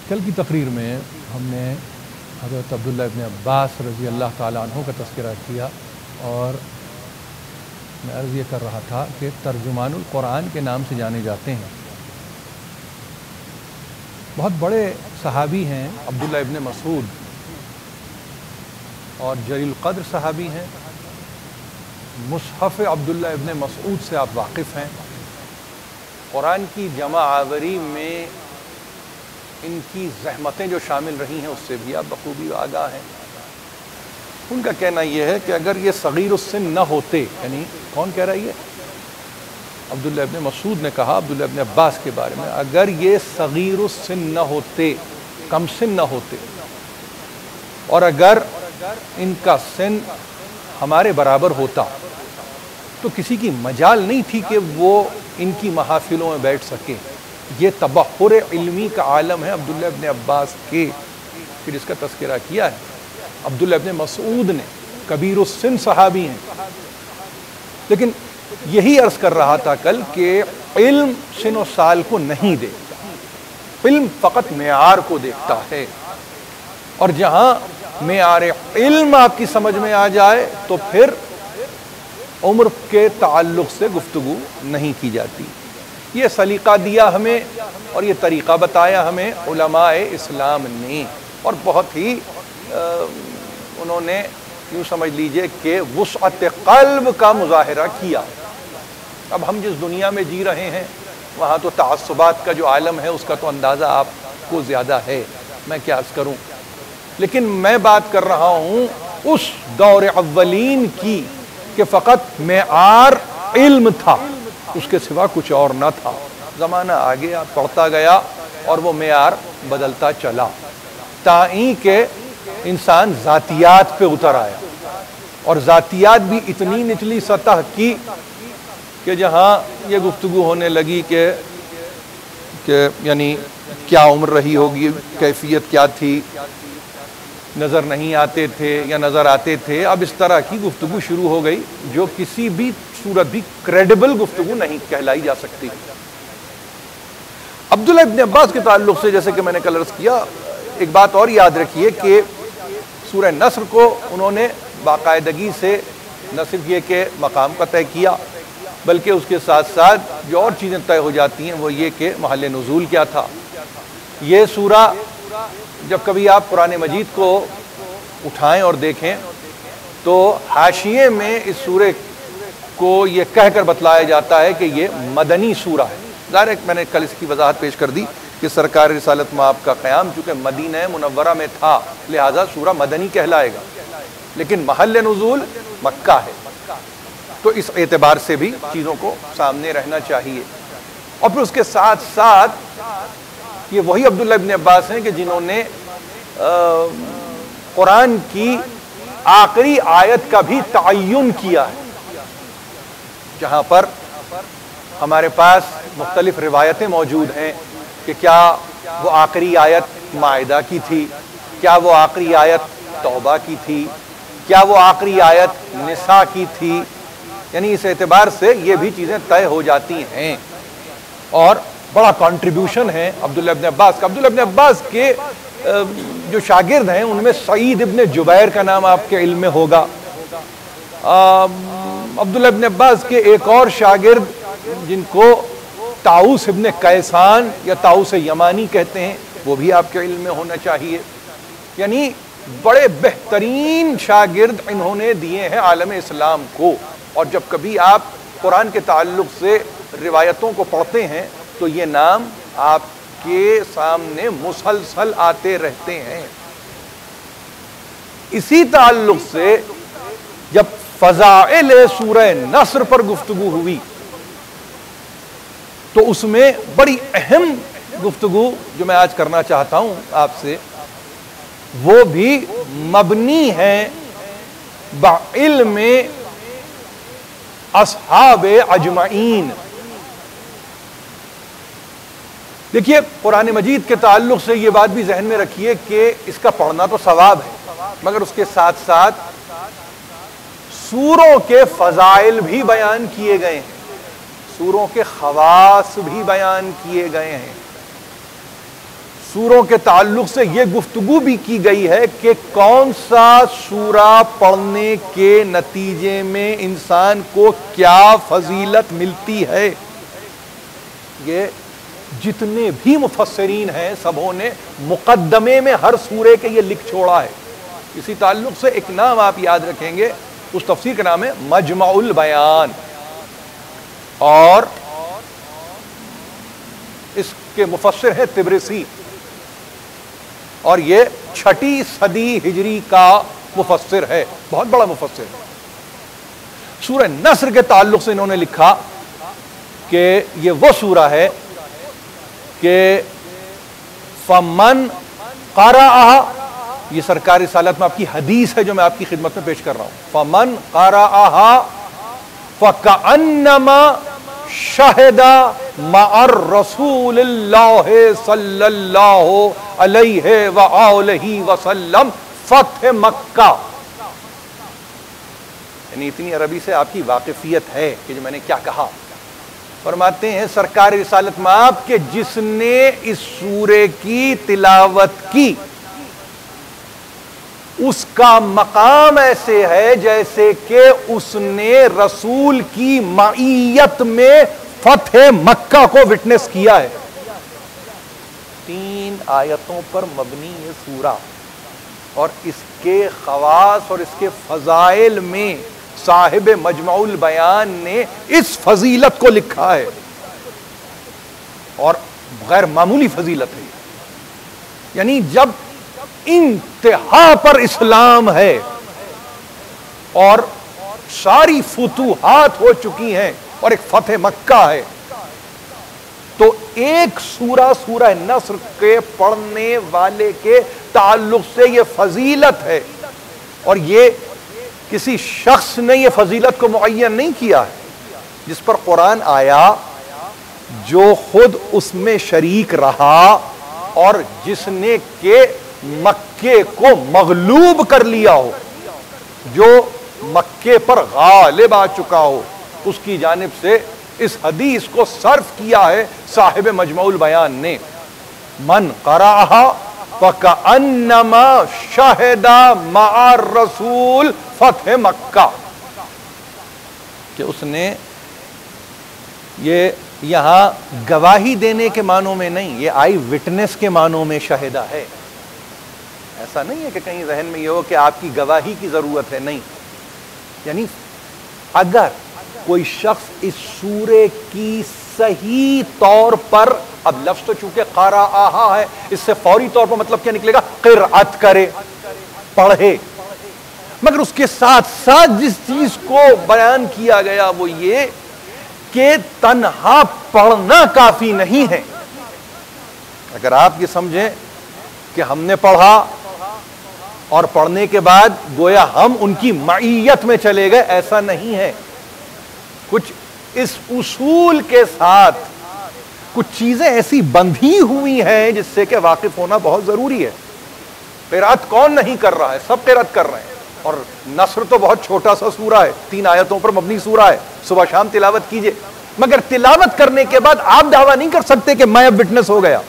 کل کی تقریر میں ہم نے حضرت عبداللہ ابن عباس رضی اللہ تعالیٰ عنہ کا تذکرہ کیا، اور میں عرض یہ کر رہا تھا کہ ترجمان القرآن کے نام سے جانے جاتے ہیں۔ بہت بڑے صحابی ہیں عبداللہ ابن مسعود، اور جلیل القدر صحابی ہیں۔ مصحف عبداللہ ابن مسعود سے آپ واقف ہیں۔ قرآن کی جمع آوری میں ان کی زحمتیں جو شامل رہی ہیں اس سے بھی آپ بخوبی آگاہ ہیں۔ ان کا کہنا یہ ہے کہ اگر یہ صغیر السن نہ ہوتے، یعنی کون کہہ رہا ہے یہ؟ عبداللہ ابن مسعود نے کہا عبداللہ ابن عباس کے بارے میں، اگر یہ صغیر السن نہ ہوتے، کم سن نہ ہوتے، اور اگر ان کا سن ہمارے برابر ہوتا تو کسی کی مجال نہیں تھی کہ وہ ان کی محافلوں میں بیٹھ سکے۔ یہ تبحر علمی کا عالم ہے عبداللہ ابن عباس کے، پھر اس کا تذکرہ کیا ہے۔ عبداللہ ابن مسعود نے کبیر السن صحابی ہیں، لیکن یہی عرض کر رہا تھا کل کہ علم سن و سال کو نہیں دیکھتا، علم فقط معیار کو دیکھتا ہے، اور جہاں معیار علم آپ کی سمجھ میں آ جائے تو پھر عمر کے تعلق سے گفتگو نہیں کی جاتی۔ یہ سلیقہ دیا ہمیں اور یہ طریقہ بتایا ہمیں علماء اسلام نے، اور بہت ہی انہوں نے یوں سمجھ لیجئے کہ وسعت قلب کا مظاہرہ کیا۔ اب ہم جس دنیا میں جی رہے ہیں وہاں تو تعصبات کا جو عالم ہے اس کا تو اندازہ آپ کو زیادہ ہے، میں کیا عرض کروں، لیکن میں بات کر رہا ہوں اس دور اولین کی کہ فقط معیار علم تھا، اس کے سوا کچھ اور نہ تھا۔ زمانہ آگے بڑھتا گیا اور وہ معیار بدلتا چلا، تائیں کہ انسان ذاتیات پہ اتر آیا، اور ذاتیات بھی اتنی نچلی سطح کی کہ جہاں یہ گفتگو ہونے لگی کہ یعنی کیا عمر رہی ہوگی، کیفیت کیا تھی، نظر نہیں آتے تھے یا نظر آتے تھے، اب اس طرح کی گفتگو شروع ہو گئی جو کسی بھی صورت بھی کریڈیبل گفتگو نہیں کہلائی جا سکتی۔ عبداللہ ابن عباس کے تعلق سے جیسے کہ میں نے کل عرض کیا، ایک بات اور یاد رکھیے کہ سورہ نصر کو انہوں نے باقاعدگی سے نہ صرف یہ کہ مقام کا طے کیا، بلکہ اس کے ساتھ ساتھ جو اور چیزیں طے ہو جاتی ہیں وہ یہ کہ محل نزول کیا تھا۔ یہ سورہ جب کبھی آپ قرآن مجید کو اٹھائیں اور دیکھیں تو حاشیے میں اس سورے کو یہ کہہ کر بتلایا جاتا ہے کہ یہ مدنی سورہ ہے۔ ظاہر ہے میں نے کل اس کی وضاحت پیش کر دی کہ سرکار رسالت مآب کا قیام چونکہ مدینہ منورہ میں تھا لہٰذا سورہ مدنی کہلائے گا، لیکن محل نزول مکہ ہے، تو اس اعتبار سے بھی چیزوں کو سامنے رہنا چاہیے۔ اور پھر اس کے ساتھ ساتھ یہ وہی عبداللہ ابن عباس ہیں کہ جنہوں نے قرآن کی آخری آیت کا بھی تعین کیا ہے، جہاں پر ہمارے پاس مختلف روایتیں موجود ہیں کہ کیا وہ آخری آیت مائدہ کی تھی، کیا وہ آخری آیت توبہ کی تھی، کیا وہ آخری آیت نساء کی تھی، یعنی اس اعتبار سے یہ بھی چیزیں طے ہو جاتی ہیں، اور بڑا کنٹریبیوشن ہے عبداللہ ابن عباس کا۔ عبداللہ ابن عباس کے جو شاگرد ہیں ان میں سعید ابن جبیر کا نام آپ کے علم میں ہوگا۔ عبداللہ ابن عباس کے ایک اور شاگرد جن کو طاؤس ابن کیسان یا طاؤس یمانی کہتے ہیں وہ بھی آپ کے علم میں ہونا چاہیے۔ یعنی بڑے بہترین شاگرد انہوں نے دیے ہیں عالم اسلام کو، اور جب کبھی آپ قرآن کے تعلق سے روایتوں کو پڑھتے ہیں تو یہ نام آپ کے سامنے مسلسل آتے رہتے ہیں۔ اسی تعلق سے جب فضائل سورہ نصر پر گفتگو ہوئی تو اس میں بڑی اہم گفتگو جو میں آج کرنا چاہتا ہوں آپ سے وہ بھی مبنی ہے بعلم اصحاب اجمعین۔ دیکھیے قرآن مجید کے تعلق سے یہ بات بھی ذہن میں رکھیے کہ اس کا پڑھنا تو ثواب ہے، مگر اس کے ساتھ ساتھ سوروں کے فضائل بھی بیان کیے گئے ہیں، سوروں کے خواص بھی بیان کیے گئے ہیں۔ سوروں کے تعلق سے یہ گفتگو بھی کی گئی ہے کہ کون سا سورہ پڑھنے کے نتیجے میں انسان کو کیا فضیلت ملتی ہے. یہ جتنے بھی مفسرین ہیں سبوں نے مقدمے میں ہر سورے کے یہ لکھ چھوڑا ہے. اسی تعلق سے ایک نام آپ یاد رکھیں گے, اس تفسیر کا نام ہے مجمع البیان, اور اس کے مفسر ہے طبرسی, اور یہ 6 صدی ہجری کا مفسر ہے, بہت بڑا مفسر ہے. سورہ نصر کے تعلق سے انہوں نے لکھا کہ یہ وہ سورہ ہے کہ فمن قرأہا, یہ سرکار رسالت میں آپ کی حدیث ہے جو میں آپ کی خدمت میں پیش کر رہا ہوں, فمن قرأہا فکأنما شہد مع الرسول اللہ صلی اللہ علیہ وآلہ وسلم فتح مکہ. یعنی اتنی عربی سے آپ کی واقفیت ہے کہ جو میں نے کیا کہا. فرماتے ہیں سرکار رسالت مآب کہ جس نے اس سورے کی تلاوت کی اس کا مقام ایسے ہے جیسے کہ اس نے رسول کی معیت میں فتح مکہ کو وٹنس کیا ہے. 3 آیتوں پر مبنی یہ سورہ, اور اس کے خواص اور اس کے فضائل میں صاحب مجمع البیان نے اس فضیلت کو لکھا ہے, اور غیر معمولی فضیلت ہے. یعنی جب انتہا پر اسلام ہے اور ساری فتوحات ہو چکی ہیں اور ایک فتح مکہ ہے, تو ایک سورہ نصر کے پڑھنے والے کے تعلق سے یہ فضیلت ہے. اور یہ کسی شخص نے یہ فضیلت کو معین نہیں کیا ہے, جس پر قرآن آیا, جو خود اس میں شریک رہا اور جس نے کہ مکے کو مغلوب کر لیا ہو, جو مکے پر غالب آ چکا ہو, اس کی جانب سے اس حدیث کو صرف کیا ہے صاحب مجمع البیان نے. من قرأہا فکأنما شہد مع الرسول فتح مکہ, کہ اس نے یہ یہاں گواہی دینے کے معنوں میں نہیں, یہ آئی وٹنس کے معنوں میں شہدہ ہے. ایسا نہیں ہے کہ کہیں ذہن میں یہ ہو کہ آپ کی گواہی کی ضرورت ہے, نہیں. یعنی اگر کوئی شخص اس سورے کی صحیح طور پر, اب لفظ تو چونکہ قرأہا ہے, اس سے فوری طور پر مطلب کیا نکلے گا, قرأت کرے, پڑھے, مگر اس کے ساتھ ساتھ جس چیز کو بیان کیا گیا وہ یہ کہ تنہا پڑھنا کافی نہیں ہے. اگر آپ یہ سمجھیں کہ ہم نے پڑھا اور پڑھنے کے بعد گویا ہم ان کی معیت میں چلے گئے, ایسا نہیں ہے. کچھ اس اصول کے ساتھ کچھ چیزیں ایسی بندھی ہوئی ہیں جس سے کہ واقف ہونا بہت ضروری ہے. قرأت کون نہیں کر رہا ہے, سب قرأت کر رہے ہیں. اور نصر تو بہت چھوٹا سا سورہ ہے, 3 آیتوں پر مبنی سورہ ہے, صبح شام تلاوت کیجئے. مگر تلاوت کرنے کے بعد آپ دعویٰ نہیں کر سکتے کہ میں اب وٹنس ہو گیا.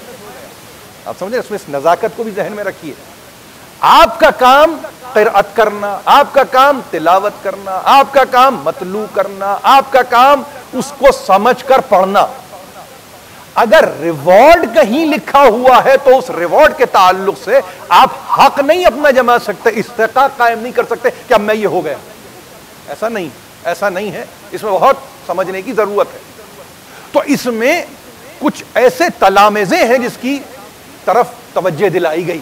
آپ سمجھیں, اس میں اس نزاکت کو بھی ذہن میں رکھیے. آپ کا کام قرأت کرنا, آپ کا کام تلاوت کرنا, آپ کا کام متلو کرنا, آپ کا کام اس کو سمجھ کر پڑھنا. اگر ریوارڈ کہیں لکھا ہوا ہے تو اس ریوارڈ کے تعلق سے آپ حق نہیں اپنا جما سکتے, استحقاق قائم نہیں کر سکتے کہ اب میں یہ ہو گیا. ایسا نہیں ہے. اس میں بہت سمجھنے کی ضرورت ہے. تو اس میں کچھ ایسے تلامذے ہیں جس کی طرف توجہ دلائی گئی,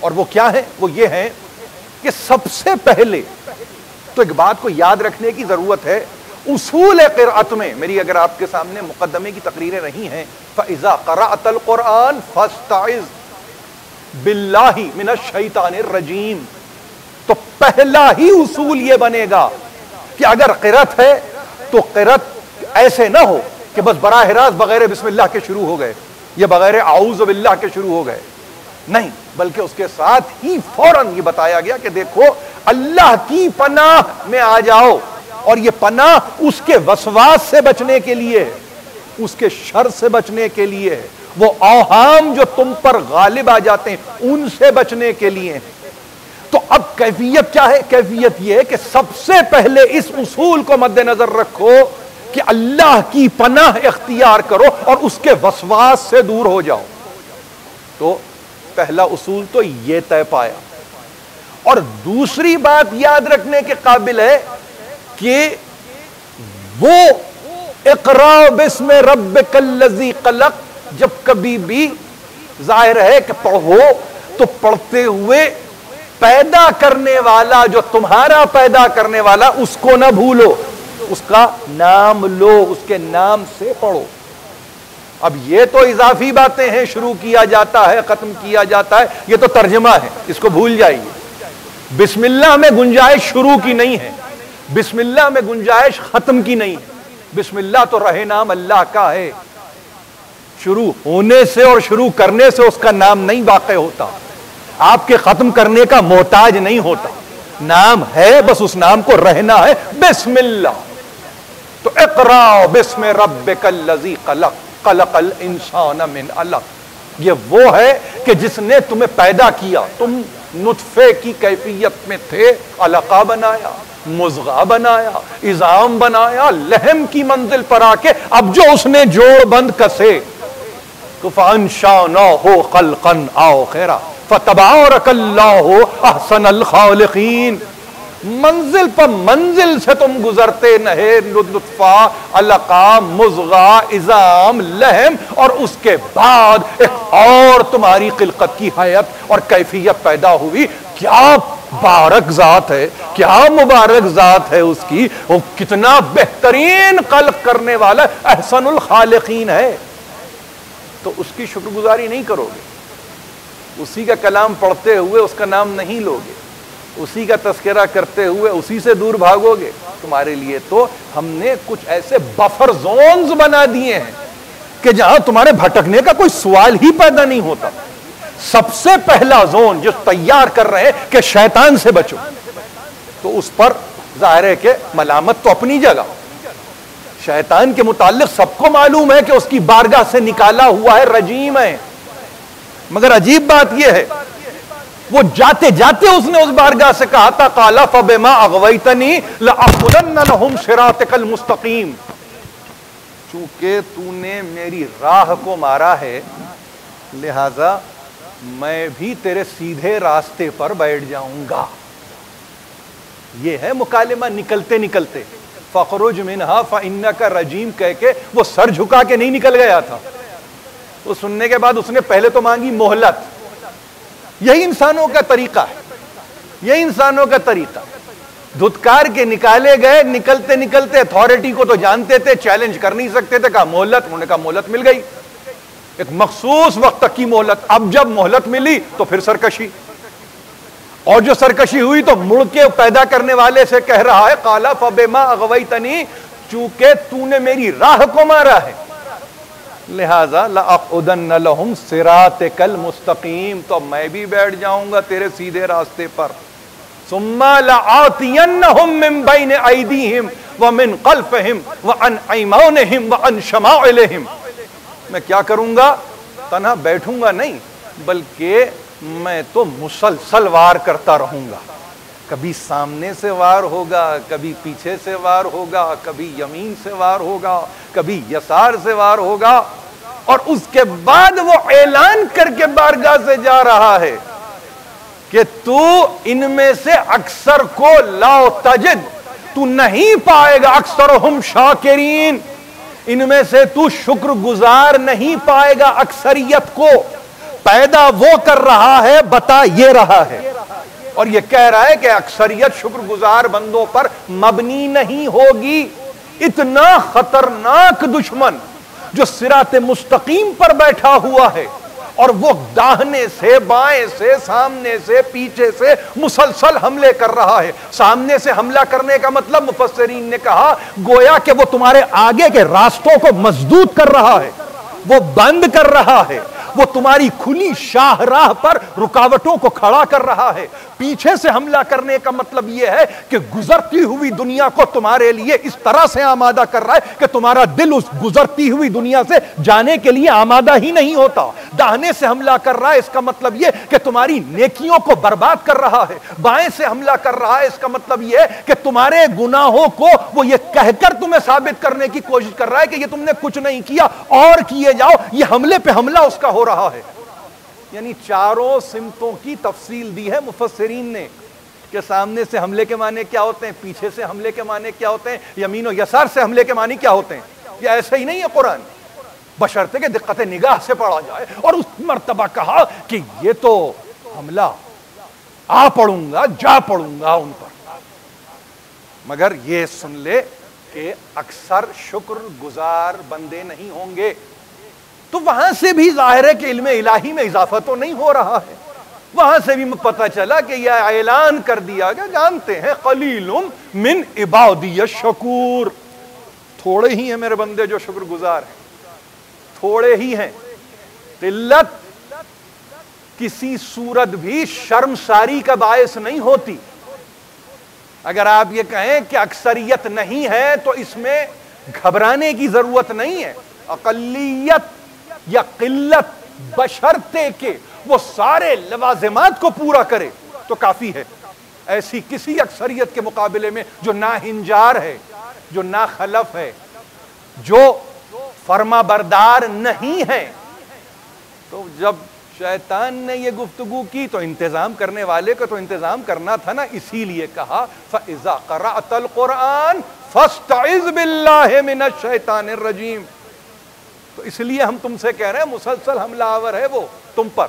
اور وہ کیا ہے, وہ یہ ہے کہ سب سے پہلے تو ایک بات کو یاد رکھنے کی ضرورت ہے. اصول قرأت میں, میری اگر آپ کے سامنے مقدمے کی تقریریں رہی ہیں, فَإِذَا قَرَأْتَ الْقُرْآنَ فَاسْتَعِذْ بِاللَّهِ مِنَ الشَّيْطَانِ الرَّجِيمِ, تو پہلا ہی اصول یہ بنے گا کہ اگر قرأت ہے تو قرأت ایسے نہ ہو کہ بس براہ راست بغیر بسم اللہ کے شروع ہو گئے یا بغیر اعوذ باللہ کے شروع ہو گئے. نہیں, بلکہ اس کے ساتھ ہی فوراً یہ بتایا گیا کہ دیکھو اللہ کی پناہ میں آ جاؤ, اور یہ پناہ اس کے وسواس سے بچنے کے لیے ہے, اس کے شر سے بچنے کے لیے ہے, وہ اوہام جو تم پر غالب آ جاتے ہیں ان سے بچنے کے لیے ہیں۔ تو اب کیفیت کیا ہے؟ کیفیت یہ ہے کہ سب سے پہلے اس اصول کو مد نظر رکھو کہ اللہ کی پناہ اختیار کرو اور اس کے وسواس سے دور ہو جاؤ۔ تو پہلا اصول تو یہ طے پایا۔ اور دوسری بات یاد رکھنے کے قابل ہے کہ وہ اقرا بسم ربک الذی خلق جب کبھی بھی ظاہر ہے کہ پڑھو تو پڑھتے ہوئے پیدا کرنے والا، جو تمہارا پیدا کرنے والا، اس کو نہ بھولو، اس کا نام لو، اس کے نام سے پڑھو۔ اب یہ تو اضافی باتیں ہیں، شروع کیا جاتا ہے ختم کیا جاتا ہے، یہ تو ترجمہ ہے، اس کو بھول جائیے۔ بسم اللہ میں گنجائش شروع کی نہیں ہے، بسم اللہ میں گنجائش ختم کی نہیں ہے۔ بسم اللہ تو رہے نام اللہ کا ہے، شروع ہونے سے اور شروع کرنے سے اس کا نام نہیں واقع ہوتا، آپ کے ختم کرنے کا محتاج نہیں ہوتا، نام ہے، بس اس نام کو رہنا ہے بسم اللہ۔ تو اقرا بسم ربک الذی خلق خلق الانسان من علق، یہ وہ ہے کہ جس نے تمہیں پیدا کیا، تم نطفے کی کیفیت میں تھے، علقہ بنایا، مضغہ بنایا، عظام بنایا، لحم کی منزل پر آ کے اب جو اس نے جوڑ بند کسے تو فَأَنشَأْنَاهُ خَلْقًا آخَرَ فَتَبَارَكَ اللَّهُ أَحْسَنَ الْخَالِقِينَ۔ منزل پر منزل سے تم گزرتے نہے، نطفہ، علقہ، مضغہ، عظام، لحم، اور اس کے بعد ایک اور تمہاری خلقت کی حیت اور کیفیت پیدا ہوئی۔ کیا بارک ذات ہے، کیا مبارک ذات ہے اس کی، وہ کتنا بہترین خلق کرنے والا احسن الخالقین ہے۔ تو اس کی شکر گزاری نہیں کرو گے، اسی کا کلام پڑھتے ہوئے اس کا نام نہیں لوگے، اسی کا تذکرہ کرتے ہوئے اسی سے دور بھاگو گے، تمہارے لیے تو ہم نے کچھ ایسے بفر زونز بنا دیے ہیں کہ جہاں تمہارے بھٹکنے کا کوئی سوال ہی پیدا نہیں ہوتا۔ سب سے پہلا زون جو تیار کر رہے ہیں کہ شیطان سے بچو، تو اس پر ظاہر ہے کہ ملامت تو اپنی جگہ، شیطان کے متعلق سب کو معلوم ہے کہ اس کی بارگاہ سے نکالا ہوا ہے، رجیم ہے، مگر عجیب بات یہ ہے وہ جاتے جاتے اس نے اس بارگاہ سے کہا تھا قال فبما اغویتنی لاقعدن لهم صراطک المستقیم، چونکہ تو نے میری راہ کو مارا ہے لہذا میں بھی تیرے سیدھے راستے پر بیٹھ جاؤں گا۔ یہ ہے مکالمہ نکلتے نکلتے، فخرج منہا فانک رجیم کہہ کے وہ سر جھکا کے نہیں نکل گیا تھا، وہ سننے کے بعد اس نے پہلے تو مانگی مہلت۔ یہی انسانوں کا طریقہ ہے، یہی انسانوں کا طریقہ، دھتکار کے نکالے گئے، نکلتے نکلتے اتھارٹی کو تو جانتے تھے، چیلنج کر نہیں سکتے تھے، کہا مہلت، انہوں نے کہا مہلت مل گئی، ایک مخصوص وقت تک کی مہلت۔ اب جب مہلت ملی تو پھر سرکشی، اور جو سرکشی ہوئی تو مڑ کے پیدا کرنے والے سے کہہ رہا ہے قال فبما اغویتنی، چونکہ تو نے میری راہ کو مارا ہے لہذا لاقعدن لهم صراطک المستقیم، تو میں بھی بیٹھ جاؤں گا تیرے سیدھے راستے پر۔ ثم لآتینہم من بین ایدیہم ومن خلفہم وعن ایمانہم وعن شمائلہم، میں کیا کروں گا؟ تنہا بیٹھوں گا نہیں، بلکہ میں تو مسلسل وار کرتا رہوں گا، کبھی سامنے سے وار ہوگا، کبھی پیچھے سے وار ہوگا، کبھی یمین سے وار ہوگا، کبھی یسار سے وار ہوگا، اور اس کے بعد وہ اعلان کر کے بارگاہ سے جا رہا ہے کہ تو ان میں سے اکثر کو لا تجد، تو نہیں پائے گا اکثرہم شاکرین، ان میں سے تو شکر گزار نہیں پائے گا اکثریت کو۔ پیدا وہ کر رہا ہے، بتا یہ رہا ہے، اور یہ کہہ رہا ہے کہ اکثریت شکر گزار بندوں پر مبنی نہیں ہوگی۔ اتنا خطرناک دشمن جو صراط مستقیم پر بیٹھا ہوا ہے اور وہ داہنے سے، بائیں سے، سامنے سے، پیچھے سے مسلسل حملے کر رہا ہے۔ سامنے سے حملہ کرنے کا مطلب مفسرین نے کہا گویا کہ وہ تمہارے آگے کے راستوں کو مسدود کر رہا ہے، وہ بند کر رہا ہے، وہ تمہاری کھلی شاہراہ پر رکاوٹوں کو کھڑا کر رہا ہے۔ پیچھے سے حملہ کرنے کا مطلب یہ ہے کہ گزرتی ہوئی دنیا کو تمہارے لیے اس طرح سے آمادہ کر رہا ہے کہ تمہارا دل اس گزرتی ہوئی دنیا سے جانے کے لیے آمادہ ہی نہیں ہوتا۔ داہنے سے حملہ کر رہا ہے، اس کا مطلب یہ کہ تمہاری نیکیوں کو برباد کر رہا ہے۔ بائیں سے حملہ کر رہا ہے، اس کا مطلب یہ ہے کہ تمہارے گناہوں کو وہ یہ کہہ کر تمہیں ثابت کرنے کی کوشش کر رہا ہے کہ یہ تم نے کچھ نہیں کیا اور کیے جاؤ۔ یہ حملے پہ حملہ اس کا ہو رہا ہے۔ یعنی چاروں سمتوں کی تفصیل دی ہے مفسرین نے کہ سامنے سے حملے کے معنی کیا ہوتے ہیں، پیچھے سے حملے کے معنی کیا ہوتے ہیں، یمین و یسار سے حملے کے معنی کیا ہوتے ہیں۔ یہ ایسا ہی نہیں ہے قرآن، بشرطے کہ دقت نگاہ سے پڑھا جائے۔ اور اس مرتبہ کہا کہ یہ تو حملہ آ پڑوں گا، جا پڑوں گا ان پر، مگر یہ سن لے کہ اکثر شکر گزار بندے نہیں ہوں گے۔ تو وہاں سے بھی ظاہر ہے کہ علم الہی میں اضافہ تو نہیں ہو رہا ہے۔ وہاں سے بھی پتہ چلا کہ یہ اعلان کر دیا گیا، جانتے ہیں قلیل من عبادی الشکور، تھوڑے ہی ہیں میرے بندے جو شکر گزار ہیں، تھوڑے ہی ہیں۔ قلت کسی صورت بھی شرمساری کا باعث نہیں ہوتی۔ اگر آپ یہ کہیں کہ اکثریت نہیں ہے تو اس میں گھبرانے کی ضرورت نہیں ہے۔ اقلیت یا قلت بشرطے کہ وہ سارے لوازمات کو پورا کرے تو کافی ہے۔ ایسی کسی اکثریت کے مقابلے میں جو ناہنجار ہے، جو ناخلف ہے، جو فرما بردار نہیں ہے، تو جب شیطان نے یہ گفتگو کی تو انتظام کرنے والے کو تو انتظام کرنا تھا نا۔ اسی لیے کہا فَإِذَا قَرَأْتَ الْقُرْآنَ فَاسْتَعِذْ بِاللَّهِ مِنَ الشَّيْطَانِ الرَّجِيمِ۔ تو اس لیے ہم تم سے کہہ رہے ہیں مسلسل حملہ آور ہے وہ تم پر۔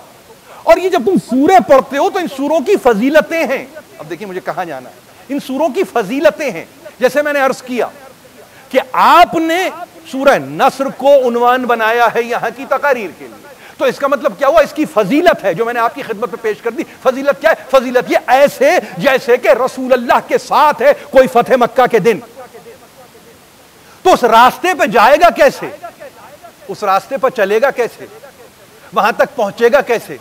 اور یہ جب تم سورے پڑھتے ہو تو ان سوروں کی فضیلتیں ہیں۔ اب دیکھیں مجھے کہاں جانا ہے۔ ان سوروں کی فضیلتیں ہیں، جیسے میں نے عرض کیا کہ آپ نے سورہ نصر کو عنوان بنایا ہے یہاں کی تقاریر کے لیے، تو اس کا مطلب کیا ہوا؟ اس کی فضیلت ہے جو میں نے آپ کی خدمت میں پیش کر دی۔ فضیلت کیا ہے؟ فضیلت یہ ایسے جیسے کہ رسول اللہ کے ساتھ ہے کوئی فتح مکہ کے دن، تو اس راستے پہ جائے گا کیسے؟ اس راستے پر چلے گا کیسے؟ وہاں تک پہنچے گا کیسے؟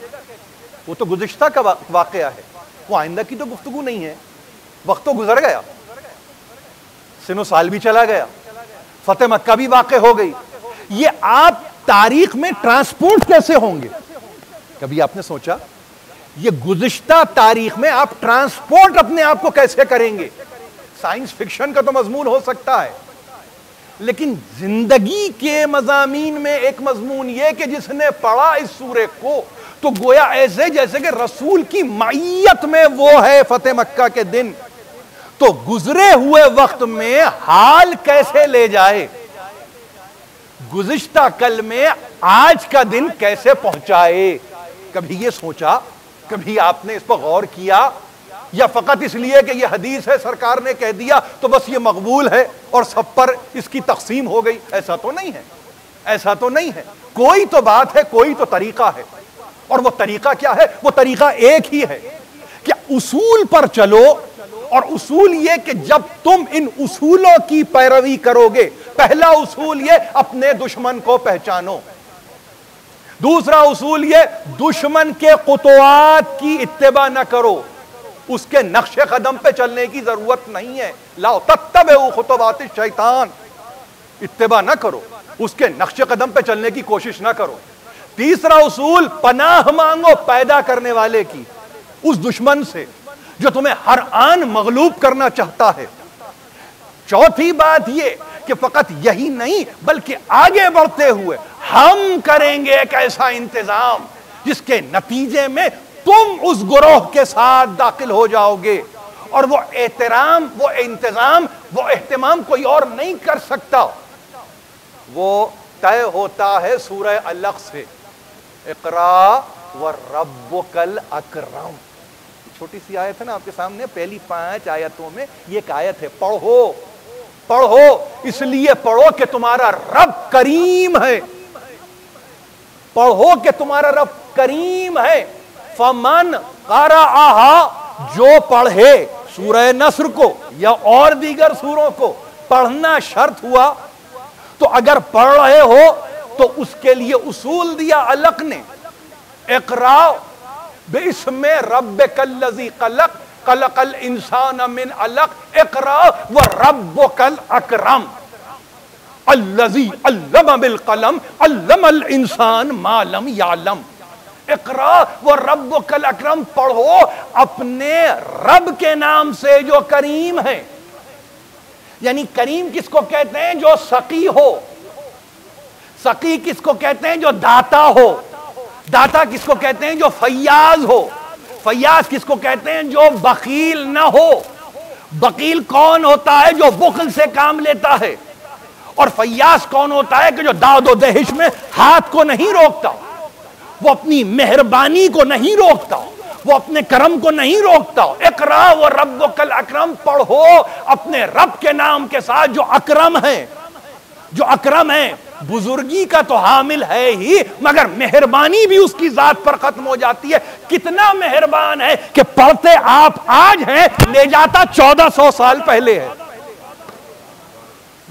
وہ تو گزشتہ کا واقعہ ہے، وہ آئندہ کی تو گفتگو نہیں ہے۔ وقت تو گزر گیا، سن و سال بھی چلا گیا، فتح مکہ بھی واقع ہو گئی۔ یہ آپ تاریخ میں ٹرانسپورٹ کیسے ہوں گے؟ کبھی آپ نے سوچا یہ گزشتہ تاریخ میں آپ ٹرانسپورٹ اپنے آپ کو کیسے کریں گے؟ سائنس فکشن کا تو مضمون ہو سکتا ہے، لیکن زندگی کے مضامین میں ایک مضمون یہ کہ جس نے پڑھا اس سورے کو تو گویا ایسے جیسے کہ رسول کی معیت میں وہ ہے فتح مکہ کے دن، تو گزرے ہوئے وقت میں حال کیسے لے جائے، گزشتہ کل میں آج کا دن کیسے پہنچائے؟ کبھی یہ سوچا؟ کبھی آپ نے اس پر غور کیا؟ یا فقط اس لیے کہ یہ حدیث ہے سرکار نے کہہ دیا تو بس یہ مقبول ہے اور سب پر اس کی تقسیم ہو گئی؟ ایسا تو نہیں ہے، ایسا تو نہیں ہے۔ کوئی تو بات ہے، کوئی تو طریقہ ہے، اور وہ طریقہ کیا ہے؟ وہ طریقہ ایک ہی ہے کہ اصول پر چلو، اور اصول یہ کہ جب تم ان اصولوں کی پیروی کرو گے، پہلا اصول یہ اپنے دشمن کو پہچانو، دوسرا اصول یہ دشمن کے خطوات کی اتباع نہ کرو، اس کے نقش قدم پہ چلنے کی ضرورت نہیں ہے۔ لا تتبعوا خطوات الشیطان، اتباع نہ کرو، اس کے نقش قدم پہ چلنے کی کوشش نہ کرو۔ تیسرا اصول پناہ مانگو پیدا کرنے والے کی، اس دشمن سے جو تمہیں ہر آن مغلوب کرنا چاہتا ہے۔ چوتھی بات یہ کہ فقط یہی نہیں بلکہ آگے بڑھتے ہوئے ہم کریں گے ایک ایسا انتظام جس کے نتیجے میں تم اس گروہ کے ساتھ داخل ہو جاؤ گے، اور وہ احترام، وہ انتظام، وہ اہتمام کوئی اور نہیں کر سکتا۔ وہ طے ہوتا ہے سورہ علق سے، اقرا وربک الاکرم، چھوٹی سی آیت ہے نا آپ کے سامنے، پہلی 5 آیتوں میں یہ ایک آیت ہے، پڑھو پڑھو، اس لیے پڑھو کہ تمہارا رب کریم ہے، پڑھو کہ تمہارا رب کریم ہے۔ فمن قرأہا، جو پڑھے سورہ نصر کو یا اور دیگر سوروں کو، پڑھنا شرط ہوا، تو اگر پڑھ رہے ہو تو اس کے لیے اصول دیا علق نے، اقرا باسم ربک الذی خلق خلق الانسان من علق اقرا وربک الاکرم الذی علم بالقلم علم الانسان ما لم یعلم۔ اقرا وربک الاکرم، پڑھو اپنے رب کے نام سے جو کریم ہے۔ یعنی کریم کس کو کہتے ہیں؟ جو سقی ہو۔ سقی کس کو کہتے ہیں؟ جو داتا ہو۔ داتا کس کو کہتے ہیں؟ جو فیاض ہو۔ فیاض کس کو کہتے ہیں؟ جو بخیل نہ ہو۔ بخیل کون ہوتا ہے؟ جو بخل سے کام لیتا ہے۔ اور فیاض کون ہوتا ہے؟ کہ جو داد و دہش میں ہاتھ کو نہیں روکتا، وہ اپنی مہربانی کو نہیں روکتا، وہ اپنے کرم کو نہیں روکتا۔ اقرا وربک الاکرم، پڑھو اپنے رب کے نام کے ساتھ جو اکرم ہے۔ جو اکرم ہے، بزرگی کا تو حامل ہے ہی، مگر مہربانی بھی اس کی ذات پر ختم ہو جاتی ہے۔ کتنا مہربان ہے کہ پڑھتے آپ آج ہیں، لے جاتا 1400 سال پہلے ہے۔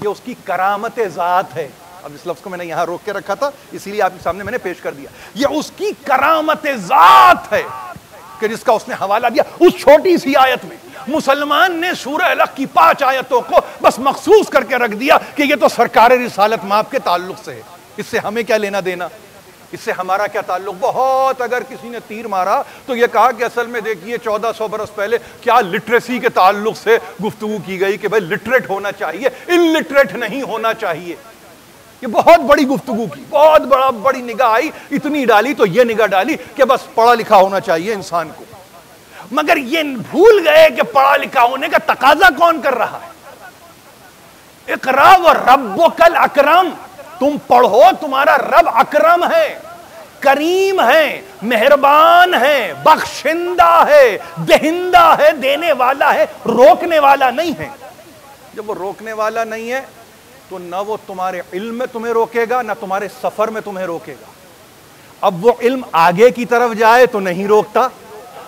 یہ اس کی کرامت ذات ہے۔ اب اس لفظ کو میں نے یہاں روک کے رکھا تھا، اسی لیے آپ کے سامنے میں نے پیش کر دیا۔ یہ اس کی کرامت ذات ہے کہ جس کا اس نے حوالہ دیا اس چھوٹی سی آیت میں۔ مسلمان نے سورہ الق کی 5 آیتوں کو بس مخصوص کر کے رکھ دیا کہ یہ تو سرکار رسالت مآب کے تعلق سے ہے، اس سے ہمیں کیا لینا دینا، اس سے ہمارا کیا تعلق۔ بہت اگر کسی نے تیر مارا تو یہ کہا کہ اصل میں دیکھیے 1400 برس پہلے کیا لٹریسی کے تعلق سے گفتگو کی گئی کہ بھائی لٹریٹ ہونا چاہیے، الٹریٹ نہیں ہونا چاہیے۔ یہ بہت بڑی گفتگو کی، بہت بڑی نگاہ آئی، اتنی ڈالی تو یہ نگاہ ڈالی کہ بس پڑھا لکھا ہونا چاہیے انسان کو۔ مگر یہ بھول گئے کہ پڑھا لکھا ہونے کا تقاضا کون کر رہا ہے۔ اقرا وربک الاکرم، تم پڑھو، تمہارا رب اکرم ہے، کریم ہے، مہربان ہے، بخشندہ ہے، دہندہ ہے، دینے والا ہے، روکنے والا نہیں ہے۔ جب وہ روکنے والا نہیں ہے تو نہ وہ تمہارے علم میں تمہیں روکے گا، نہ تمہارے سفر میں تمہیں روکے گا۔ اب وہ علم آگے کی طرف جائے تو نہیں روکتا،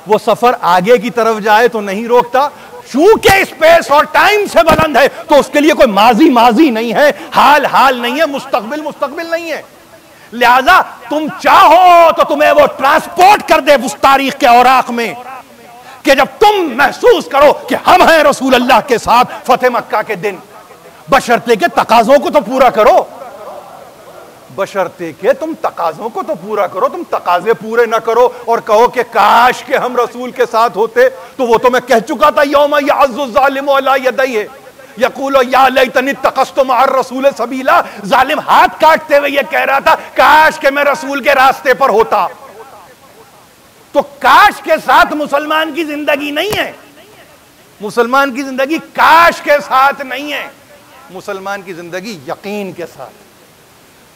وہ سفر آگے کی طرف جائے تو نہیں روکتا۔ چونکہ اسپیس اور ٹائم سے بلند ہے تو اس کے لیے کوئی ماضی نہیں ہے، حال نہیں ہے، مستقبل نہیں ہے۔ لہذا تم چاہو تو تمہیں وہ ٹرانسپورٹ کر دے اس تاریخ کے اوراق میں کہ جب تم محسوس کرو کہ ہم ہیں رسول اللہ کے ساتھ فتح مکہ کے دن، بشرطے کے تقاضوں کو تو پورا کرو، بشرطے کہ تم تقاضوں کو تو پورا کرو۔ تم تقاضے پورے نہ کرو اور کہو کہ کاش کہ ہم رسول کے ساتھ ہوتے، تو وہ تو میں کہہ چکا تھا، یوم یعض الظالم علی یدیہ یقول یا لیتنی اتخذت مع الرسول سبیلا۔ ظالم ہاتھ کاٹتے ہوئے یہ کہہ رہا تھا کاش کہ میں رسول کے راستے پر ہوتا۔ تو کاش کے ساتھ مسلمان کی زندگی نہیں ہے، مسلمان کی زندگی کاش کے ساتھ نہیں ہے، مسلمان کی زندگی یقین کے ساتھ۔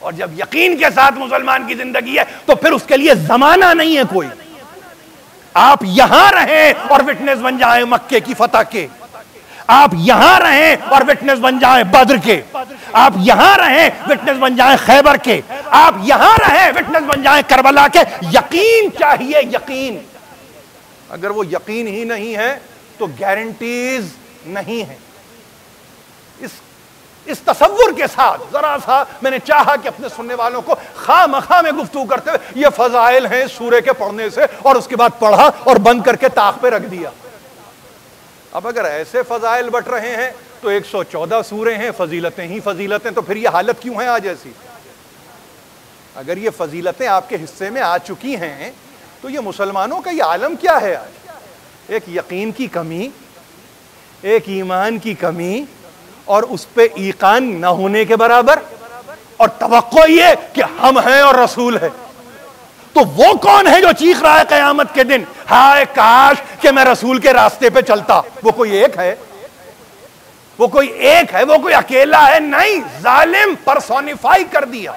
اور جب یقین کے ساتھ مسلمان کی زندگی ہے تو پھر اس کے لیے زمانہ نہیں ہے کوئی۔ آپ یہاں رہیں اور وٹنس بن جائیں مکے کی فتح کے، آپ یہاں رہیں اور وٹنس بن جائیں بدر کے، آپ یہاں رہیں وٹنس بن جائیں خیبر کے، آپ یہاں رہیں وٹنس بن جائیں کربلا کے۔ یقین چاہیے، یقین۔ اگر وہ یقین ہی نہیں ہے تو گارنٹیز نہیں ہے۔ اس تصور کے ساتھ ذرا سا میں نے چاہا کہ اپنے سننے والوں کو خواہ مخواہ میں گفتگو کرتے ہوئے یہ فضائل ہیں سورے کے پڑھنے سے، اور اس کے بعد پڑھا اور بند کر کے طاق پہ رکھ دیا۔ اب اگر ایسے فضائل بٹ رہے ہیں تو 114 سورے ہیں، فضیلتیں ہی فضیلتیں، تو پھر یہ حالت کیوں ہے آج ایسی؟ اگر یہ فضیلتیں آپ کے حصے میں آ چکی ہیں تو یہ مسلمانوں کا یہ عالم کیا ہے آج؟ ایک یقین کی کمی، ایک ایمان کی کمی، اور اس پہ ایقان نہ ہونے کے برابر، اور توقع یہ کہ ہم ہیں اور رسول ہے۔ تو وہ کون ہے جو چیخ رہا ہے قیامت کے دن ہائے کاش کہ میں رسول کے راستے پہ چلتا؟ وہ کوئی ایک ہے؟ وہ کوئی ایک ہے؟ وہ کوئی اکیلا ہے؟ نہیں، ظالم پرسونیفائی کر دیا،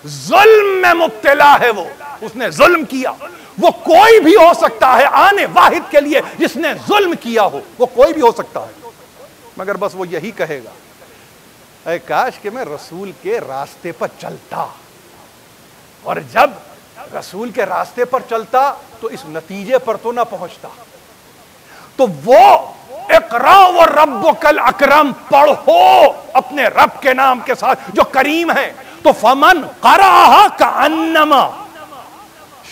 ظلم میں مبتلا ہے وہ، اس نے ظلم کیا۔ وہ کوئی بھی ہو سکتا ہے آنے واحد کے لیے جس نے ظلم کیا ہو، وہ کوئی بھی ہو سکتا ہے، مگر بس وہ یہی کہے گا اے کاش کہ میں رسول کے راستے پر چلتا۔ اور جب رسول کے راستے پر چلتا تو اس نتیجے پر تو نہ پہنچتا۔ تو وہ اقرا وربک الاکرم، پڑھو اپنے رب کے نام کے ساتھ جو کریم ہے، تو فمن قرأہا کأنما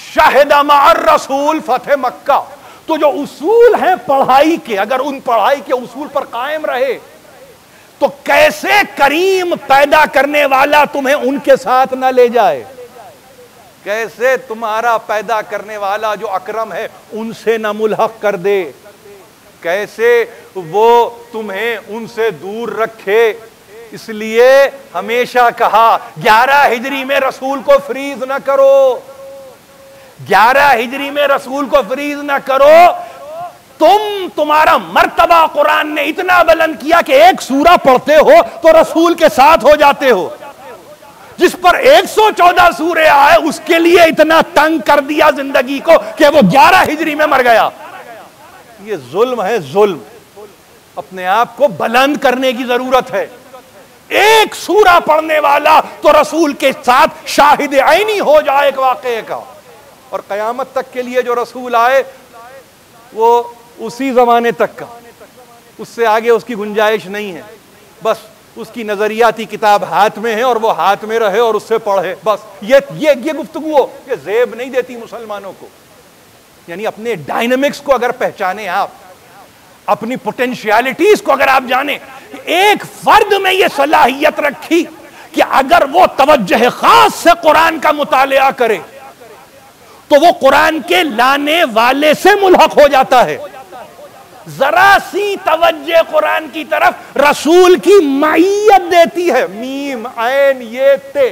شہد مع الرسول فتح مکہ. تو جو اصول ہیں پڑھائی کے، اگر ان پڑھائی کے اصول پر قائم رہے تو کیسے کریم پیدا کرنے والا تمہیں ان کے ساتھ نہ لے جائے، کیسے تمہارا پیدا کرنے والا جو اکرم ہے ان سے نہ ملحق کر دے، کیسے وہ تمہیں ان سے دور رکھے. اس لیے ہمیشہ کہا 11 ہجری میں رسول کو فریض نہ کرو، 11 ہجری میں رسول کو فریض نہ کرو. تمہارا مرتبہ قرآن نے اتنا بلند کیا کہ ایک سورہ پڑھتے ہو تو رسول کے ساتھ ہو جاتے ہو. جس پر 114 سورے آئے اس کے لیے اتنا تنگ کر دیا زندگی کو کہ وہ 11 ہجری میں مر گیا. یہ ظلم ہے، ظلم. اپنے آپ کو بلند کرنے کی ضرورت ہے. ایک سورہ پڑھنے والا تو رسول کے ساتھ شاہد عینی ہو جائے ایک واقعے کا، اور قیامت تک کے لیے جو رسول آئے وہ اسی زمانے تک کا، اس سے آگے اس کی گنجائش نہیں ہے. بس اس کی نظریاتی کتاب ہاتھ میں ہے اور وہ ہاتھ میں رہے اور اس سے پڑھے. بس یہ گفتگو یہ زیب نہیں دیتی مسلمانوں کو. یعنی اپنے ڈائنامکس کو اگر پہچانے، آپ اپنی پوٹینشیالٹیز کو اگر آپ جانیں. ایک فرد میں یہ صلاحیت رکھی کہ اگر وہ توجہ خاص سے قرآن کا مطالعہ کرے تو وہ قرآن کے لانے والے سے ملحق ہو جاتا ہے. ذرا سی توجہ قرآن کی طرف رسول کی معیت دیتی ہے. میم عین یہ تے،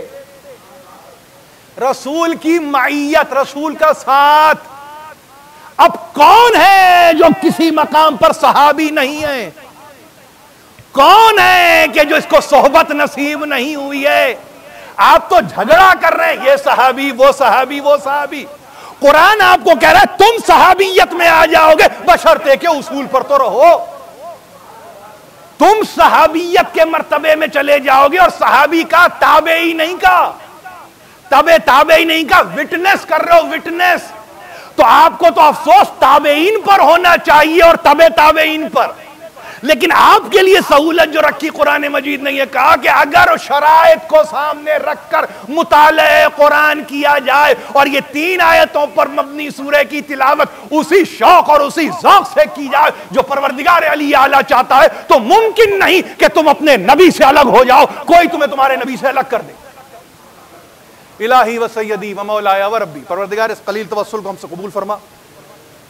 رسول کی معیت، رسول کا ساتھ. اب کون ہے جو کسی مقام پر صحابی نہیں ہے؟ کون ہے کہ جو اس کو صحبت نصیب نہیں ہوئی ہے؟ آپ تو جھگڑا کر رہے ہیں، یہ صحابی وہ صحابی وہ صحابی. قرآن آپ کو کہہ رہا ہے تم صحابیت میں آ جاؤ گے بشرطے کے اصول پر تو رہو. تم صحابیت کے مرتبے میں چلے جاؤ گے، اور صحابی کا تابعی نہیں کا، تابعی نہیں کا، وٹنس کر رہے ہو، وٹنس. تو آپ کو تو افسوس تابعین پر ہونا چاہیے اور تابعین پر. لیکن آپ کے لیے سہولت جو رکھی قرآن مجید نے یہ کہا کہ اگر شرائط کو سامنے رکھ کر مطالعہ قرآن کیا جائے اور یہ 3 آیتوں پر مبنی سورہ کی تلاوت اسی شوق اور اسی ذوق سے کی جائے جو پروردگار علی اعلیٰ چاہتا ہے، تو ممکن نہیں کہ تم اپنے نبی سے الگ ہو جاؤ، کوئی تمہیں تمہارے نبی سے الگ کر دے. الہی و سیدی و مولایا و ربی، پروردگار اس قلیل توسل کو ہم سے قبول فرما.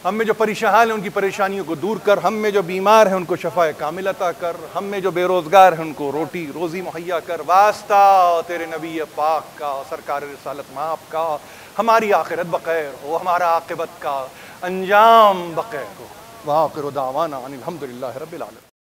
ہم میں جو پریشان ہیں ان کی پریشانیوں کو دور کر، ہم میں جو بیمار ہیں ان کو شفاء کامل عطا کر، ہم میں جو بے روزگار ہیں ان کو روٹی روزی مہیا کر. واسطہ تیرے نبی پاک کا، سرکار رسالت مآب کا، ہماری آخرت بخیر ہو، ہمارا عاقبت کا انجام بخیر ہو. وآخر دعوانا ان الحمدللہ رب العالمین.